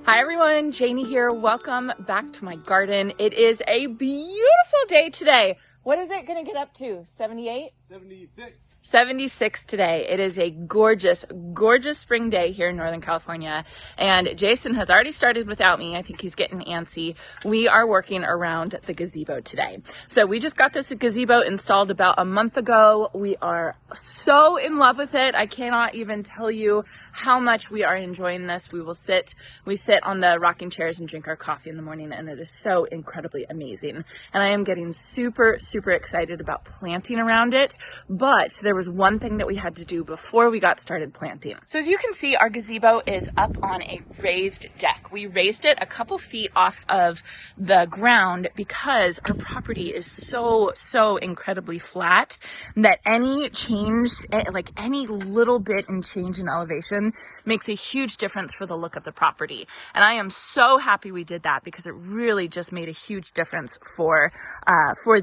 Hi everyone, Janie here. Welcome back to my garden. It is a beautiful day today. What is it going to get up to? 78? 76. 76 today. It is a gorgeous, gorgeous spring day here in Northern California. And Jason has already started without me. I think he's getting antsy. We are working around the gazebo today. So we just got this gazebo installed about a month ago. We are so in love with it. I cannot even tell you how much we are enjoying this. We sit on the rocking chairs and drink our coffee in the morning, and it is so incredibly amazing. And I am getting super, super excited about planting around it. But there was one thing that we had to do before we got started planting. So as you can see, our gazebo is up on a raised deck. We raised it a couple feet off of the ground because our property is so incredibly flat that any change, like any little bit in change in elevation, makes a huge difference for the look of the property. And I am so happy we did that because it really just made a huge difference for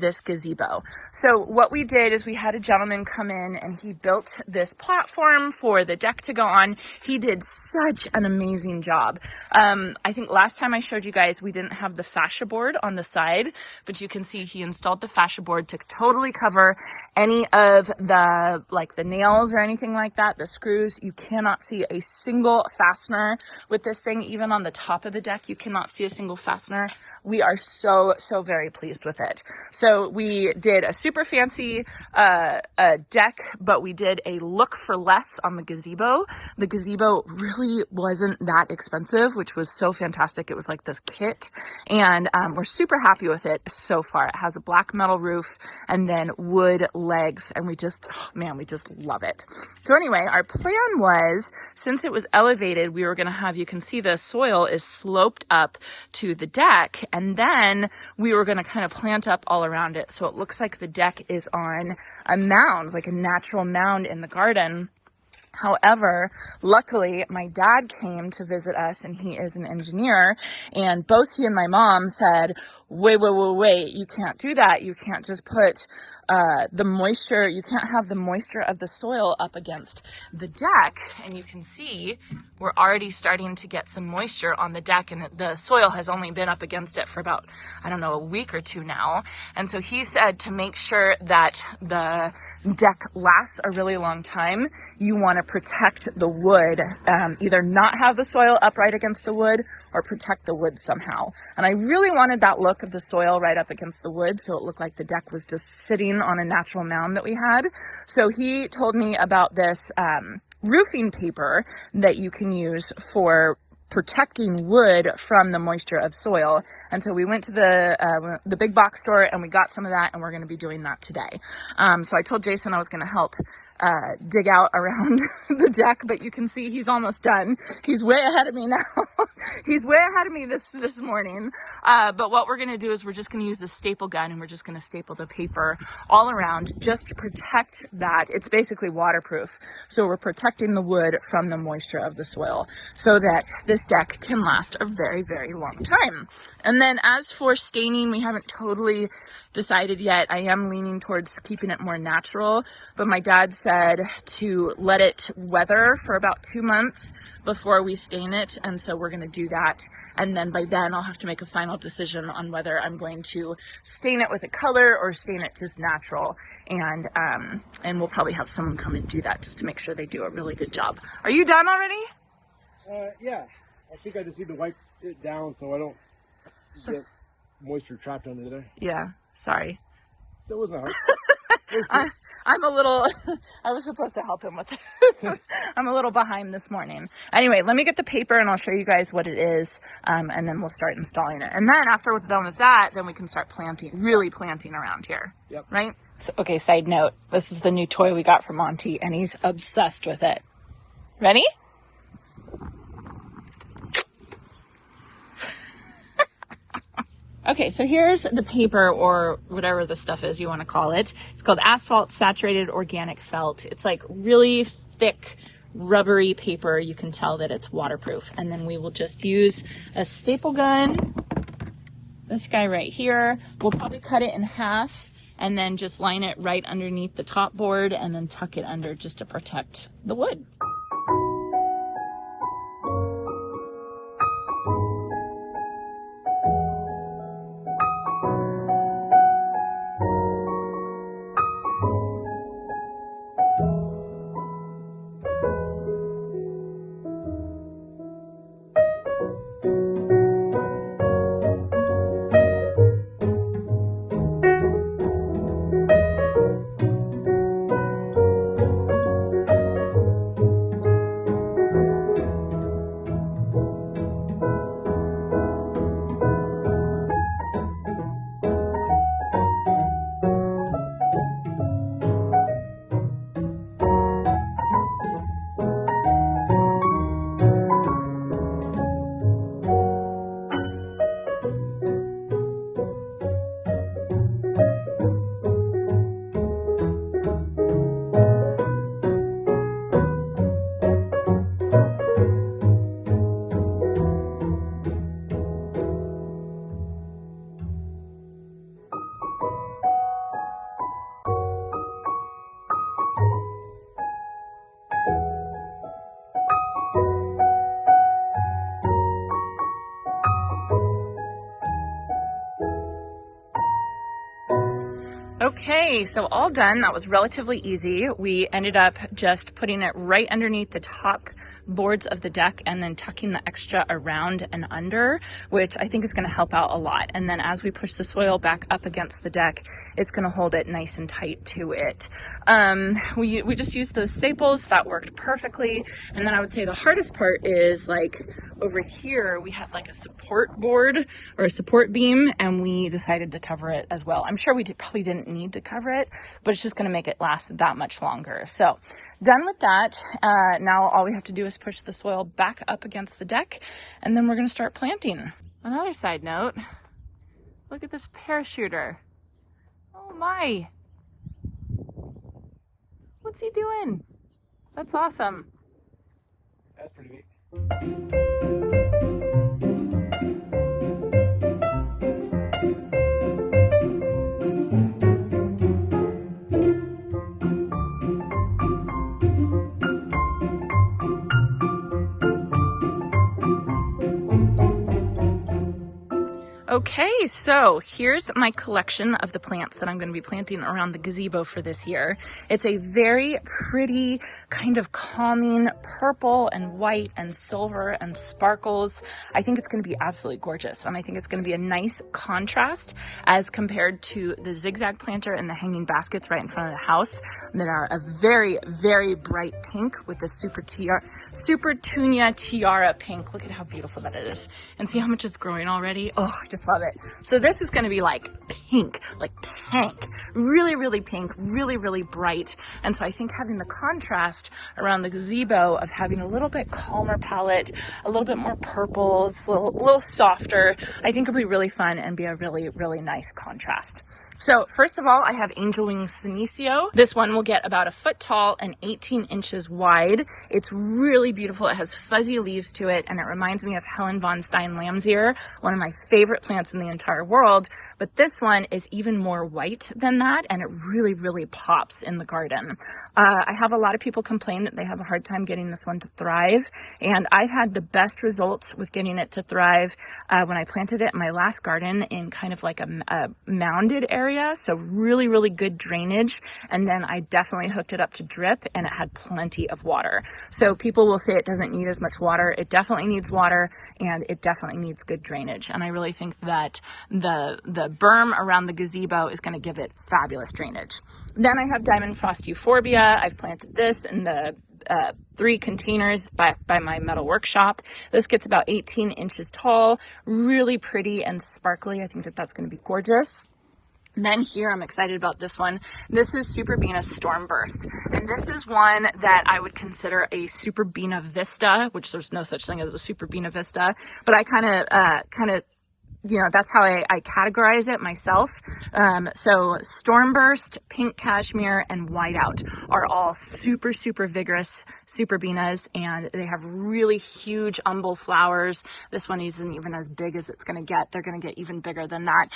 this gazebo. So what we did is we had a gentleman come in and he built this platform for the deck to go on. He did such an amazing job. I think last time I showed you guys, we didn't have the fascia board on the side, but you can see he installed the fascia board to totally cover any of the nails or anything like that, the screws. You cannot see a single fastener with this thing. Even on the top of the deck, you cannot see a single fastener. We are so very pleased with it. So we did a super fancy deck, but we did a look for less on the gazebo. The gazebo really wasn't that expensive, which was so fantastic. It was like this kit, and we're super happy with it so far. It has a black metal roof and then wood legs, and we just love it. So anyway, our plan was, since it was elevated, we were going to have, you can see the soil is sloped up to the deck, and then we were going to kind of plant up all around it. So it looks like the deck is on a mound, like a natural mound in the garden. However, luckily, my dad came to visit us, and he is an engineer, and both he and my mom said, wait, you can't do that. You can't just put the moisture, you can't have the moisture of the soil up against the deck. And you can see we're already starting to get some moisture on the deck, and the soil has only been up against it for about, I don't know, a week or two now. And so he said to make sure that the deck lasts a really long time, you want to protect the wood, either not have the soil up right against the wood or protect the wood somehow. And I really wanted that look of the soil right up against the wood, so it looked like the deck was just sitting on a natural mound that we had. So he told me about this roofing paper that you can use for protecting wood from the moisture of soil. And so we went to the big box store and we got some of that, and we're going to be doing that today. So I told Jason I was going to help dig out around the deck, but you can see he's almost done. He's way ahead of me now. He's way ahead of me this morning. But what we're going to do is we're just going to use the staple gun, and we're just going to staple the paper all around just to protect that. It's basically waterproof. So we're protecting the wood from the moisture of the soil so that this deck can last a very, very long time. And then as for staining, we haven't totally decided yet. I am leaning towards keeping it more natural, but my dad said to let it weather for about 2 months before we stain it, and so we're going to do that. And then by then I'll have to make a final decision on whether I'm going to stain it with a color or stain it just natural. And we'll probably have someone come and do that just to make sure they do a really good job. Are you done already? Yeah. I think I just need to wipe it down so I don't get moisture trapped under there. Yeah, sorry. Still wasn't hard. I was supposed to help him with it. I'm a little behind this morning. Anyway, let me get the paper and I'll show you guys what it is, and then we'll start installing it. And then after we're done with that, then we can start really planting around here. Yep. Right? So, okay, side note, this is the new toy we got from Monty, and he's obsessed with it. Ready? Okay, so here's the paper, or whatever the stuff is you want to call it. It's called asphalt saturated organic felt. It's like really thick, rubbery paper. You can tell that it's waterproof. And then we will just use a staple gun, this guy right here. We'll probably cut it in half and then just line it right underneath the top board and then tuck it under just to protect the wood. Okay, so all done. That was relatively easy. We ended up just putting it right underneath the top boards of the deck and then tucking the extra around and under, which I think is going to help out a lot. And then as we push the soil back up against the deck, it's going to hold it nice and tight to it. We just used those staples. That worked perfectly. And then I would say the hardest part is like over here, we had like a support board or a support beam, and we decided to cover it as well. I'm sure we probably didn't need to cover it, but it's just going to make it last that much longer. So done with that. Now all we have to do is push the soil back up against the deck, and then we're going to start planting. Another side note, look at this parachuter. Oh my. What's he doing? That's awesome. That's pretty neat. Okay, so here's my collection of the plants that I'm going to be planting around the gazebo for this year. It's a very pretty, kind of calming purple and white and silver and sparkles. I think it's going to be absolutely gorgeous, and I think it's going to be a nice contrast as compared to the zigzag planter and the hanging baskets right in front of the house that are a very, very bright pink with the supertunia tiara pink. Look at how beautiful that is, and see how much it's growing already. Oh, I just love it. So this is going to be like pink, really, really pink, really, really bright. And so I think having the contrast around the gazebo of having a little bit calmer palette, a little bit more purples, a little softer, I think will be really fun and be a really, really nice contrast. So first of all, I have Angel Wing Senecio. This one will get about 1 foot tall and 18 inches wide. It's really beautiful. It has fuzzy leaves to it, and it reminds me of Helen von Stein Lamb's-Ear, one of my favorite plants in the entire world. But this one is even more white than that, and it really, really pops in the garden. I have a lot of people complain that they have a hard time getting this one to thrive, and I've had the best results with getting it to thrive when I planted it in my last garden in kind of like a mounded area, so really, really good drainage. And then I definitely hooked it up to drip, and it had plenty of water. So people will say it doesn't need as much water. It definitely needs water, and it definitely needs good drainage. And I really think that the berm around the gazebo is going to give it fabulous drainage. Then I have Diamond Frost Euphorbia. I've planted this in the 3 containers by my metal workshop. This gets about 18 inches tall, really pretty and sparkly. I think that that's going to be gorgeous. Then here, I'm excited about this one. This is Superbina Stormburst. And this is one that I would consider a Superbina Vista, which there's no such thing as a Superbina Vista, but I kind of that's how I categorize it myself. So Stormburst, Pink Cashmere, and Whiteout are all super, super vigorous Superbinas, and they have really huge umbel flowers. This one isn't even as big as it's going to get. They're going to get even bigger than that.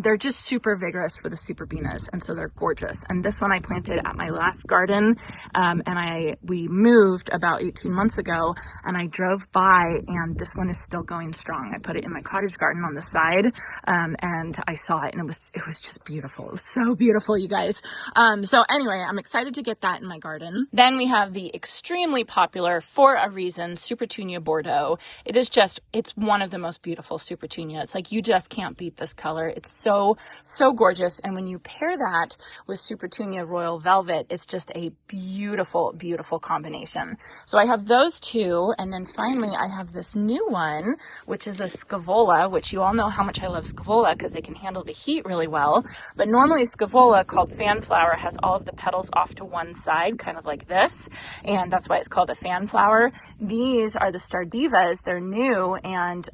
They're just super vigorous for the Superbinas, and so they're gorgeous. And this one I planted at my last garden, and we moved about 18 months ago, and I drove by, and this one is still going strong. I put it in my cottage garden on the side, and I saw it, and it was just beautiful. It was so beautiful, you guys. So anyway, I'm excited to get that in my garden. Then we have the extremely popular, for a reason, Supertunia Bordeaux. It's one of the most beautiful Supertunias. Like, you just can't beat this color. It's so, so gorgeous. And when you pair that with Supertunia Royal Velvet, it's just a beautiful, beautiful combination. So I have those two, and then finally I have this new one, which is a Scaevola, which you all know how much I love Scaevola because they can handle the heat really well. But normally Scaevola, called fanflower, has all of the petals off to one side, kind of like this, and that's why it's called a fanflower. These are the Stardivas. They're new, and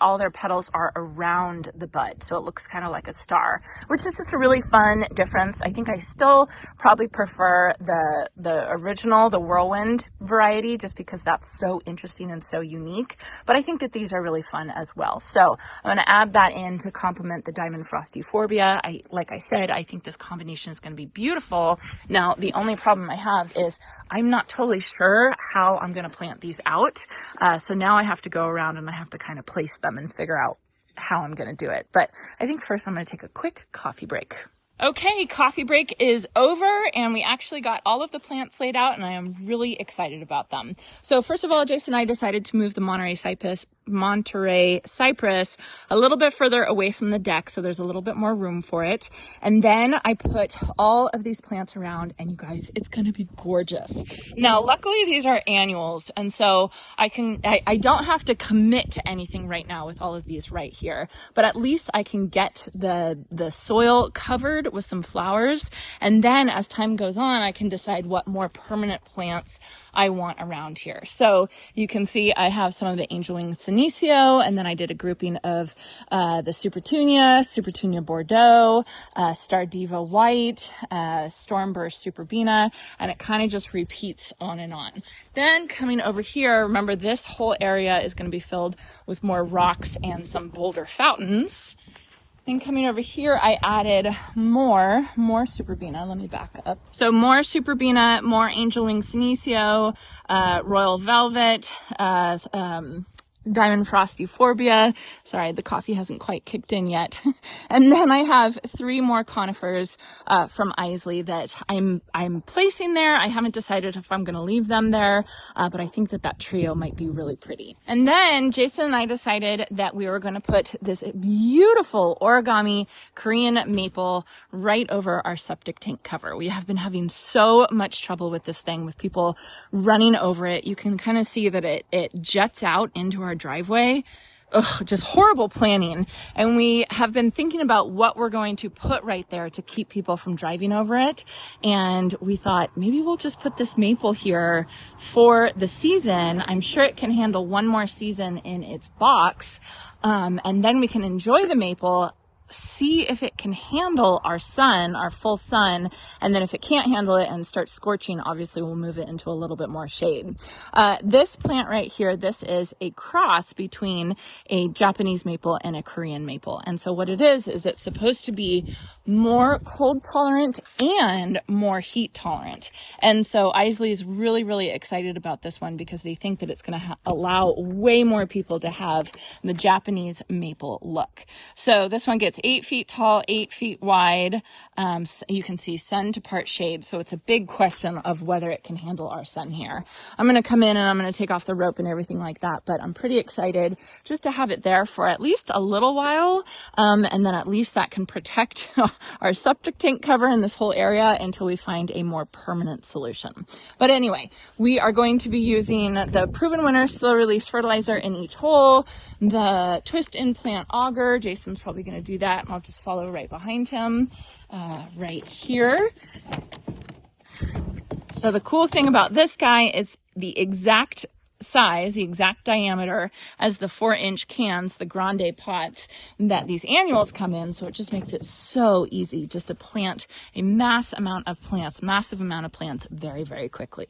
all their petals are around the bud, so it looks kind of like a star, which is just a really fun difference. I think I still probably prefer the original, the Whirlwind variety, just because that's so interesting and so unique. But I think that these are really fun as well. So I'm going to add that in to complement the Diamond Frost Euphorbia. Like I said, I think this combination is going to be beautiful. Now, the only problem I have is I'm not totally sure how I'm going to plant these out. So now I have to go around and I have to kind of place them and figure out how I'm going to do it. But I think first I'm going to take a quick coffee break. Okay, coffee break is over and we actually got all of the plants laid out and I am really excited about them. So first of all, Jason and I decided to move the Monterey cypress a little bit further away from the deck so there's a little bit more room for it. And then I put all of these plants around and you guys, it's gonna be gorgeous. Now, luckily these are annuals and so I don't have to commit to anything right now with all of these right here, but at least I can get the soil covered with some flowers, and then as time goes on I can decide what more permanent plants I want around here. So you can see I have some of the angel wing senecio, and then I did a grouping of the supertunia Bordeaux, Star Diva white, Stormburst superbena, and it kind of just repeats on and on. Then coming over here, remember this whole area is going to be filled with more rocks and some boulder fountains. Then coming over here, I added more superbena. Let me back up. So more superbena, more angel wing senecio, royal velvet, diamond frost euphorbia. Sorry, the coffee hasn't quite kicked in yet. And then I have 3 more conifers from Isley that I'm placing there. I haven't decided if I'm going to leave them there, but I think that trio might be really pretty. And then Jason and I decided that we were going to put this beautiful origami Korean maple right over our septic tank cover. We have been having so much trouble with this thing, with people running over it. You can kind of see that it jets out into our driveway. Ugh, just horrible planning. And we have been thinking about what we're going to put right there to keep people from driving over it. And we thought maybe we'll just put this maple here for the season. I'm sure it can handle one more season in its box. And then we can enjoy the maple, see if it can handle our sun, our full sun, and then if it can't handle it and starts scorching, obviously we'll move it into a little bit more shade. This plant right here, this is a cross between a Japanese maple and a Korean maple. And so what it is it's supposed to be more cold tolerant and more heat tolerant. And so Isley is really, really excited about this one because they think that it's going to allow way more people to have the Japanese maple look. So this one gets 8 feet tall, 8 feet wide. You can see sun to part shade. So it's a big question of whether it can handle our sun here. I'm going to come in and I'm going to take off the rope and everything like that, but I'm pretty excited just to have it there for at least a little while. And then at least that can protect our septic tank cover in this whole area until we find a more permanent solution. But anyway, we are going to be using the Proven Winner slow release fertilizer in each hole, the twist in plant auger. Jason's probably going to do that, and I'll just follow right behind him right here. So the cool thing about this guy is the exact size, the exact diameter as the 4-inch cans, the grande pots that these annuals come in. So it just makes it so easy just to plant a massive amount of plants very, very quickly.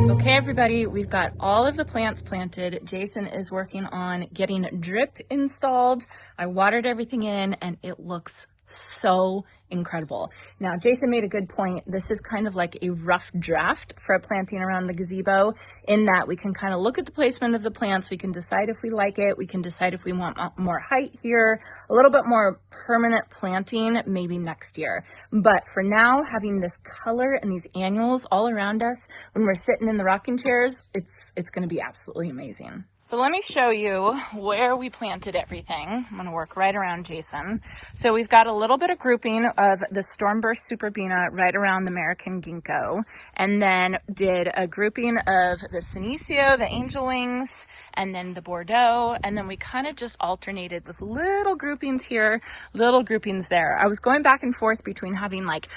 Okay, everybody, we've got all of the plants planted. Jason is working on getting drip installed. I watered everything in and it looks so incredible. Now, Jason made a good point. This is kind of like a rough draft for a planting around the gazebo, in that we can kind of look at the placement of the plants. We can decide if we like it. We can decide if we want more height here, a little bit more permanent planting, maybe next year. But for now, having this color and these annuals all around us when we're sitting in the rocking chairs, it's going to be absolutely amazing. So let me show you where we planted everything. I'm gonna work right around Jason. So we've got a little bit of grouping of the Stormburst Superbina right around the American Ginkgo, and then did a grouping of the Senecio, the Angel Wings, and then the Bordeaux, and then we kind of just alternated with little groupings here, little groupings there. I was going back and forth between having like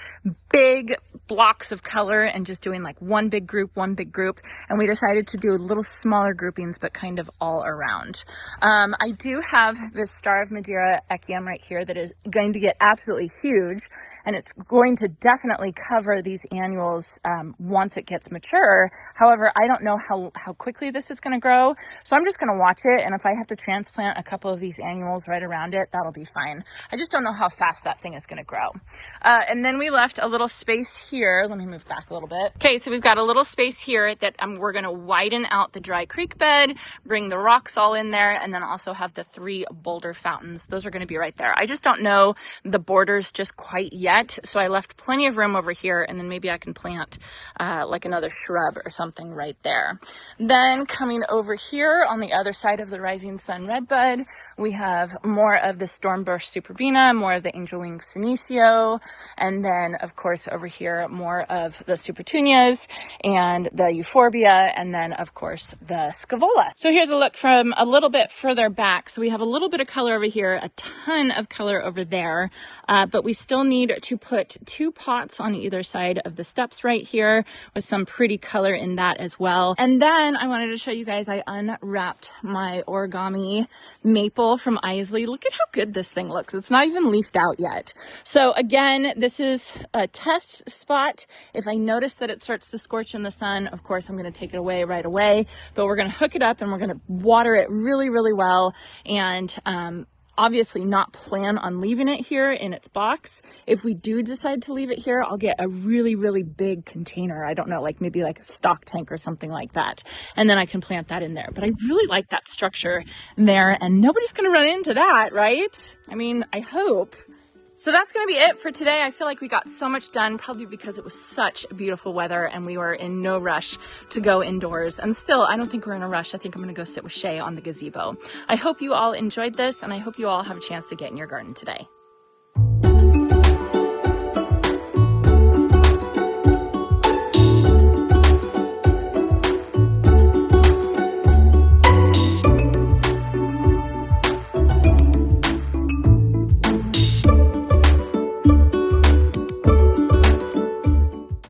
big blocks of color and just doing like one big group, and we decided to do little smaller groupings, but kind of all around. I do have this Star of Madeira Echium right here that is going to get absolutely huge, and it's going to definitely cover these annuals once it gets mature. However, I don't know how quickly this is going to grow, so I'm just going to watch it, and if I have to transplant a couple of these annuals right around it, that'll be fine. I just don't know how fast that thing is going to grow. And then we left a little space here. Let me move back a little bit. Okay, so we've got a little space here that we're going to widen out the dry creek bed, bring the rocks all in there, and then also have the 3 boulder fountains. Those are going to be right there. I just don't know the borders just quite yet, so I left plenty of room over here, and then maybe I can plant like another shrub or something right there. Then coming over here on the other side of the Rising Sun Redbud, we have more of the Stormburst Superbina, more of the Angel Wing Senecio, and then of course over here more of the Supertunias and the Euphorbia, and then of course the Scaevola. So here's a look from a little bit further back. So we have a little bit of color over here, a ton of color over there, but we still need to put 2 pots on either side of the steps right here with some pretty color in that as well. And then I wanted to show you guys, I unwrapped my origami maple from Isley. Look at how good this thing looks. It's not even leafed out yet. So again, this is a test spot. If I notice that it starts to scorch in the sun, of course, I'm going to take it away right away, but we're going to hook it up and we're going to water it really, really well. And, obviously not plan on leaving it here in its box. If we do decide to leave it here, I'll get a really, really big container. I don't know, like maybe like a stock tank or something like that. And then I can plant that in there. But I really like that structure there, and nobody's going to run into that, right? I mean, I hope. So that's going to be it for today. I feel like we got so much done, probably because it was such beautiful weather and we were in no rush to go indoors. And still, I don't think we're in a rush. I think I'm going to go sit with Shay on the gazebo. I hope you all enjoyed this, and I hope you all have a chance to get in your garden today.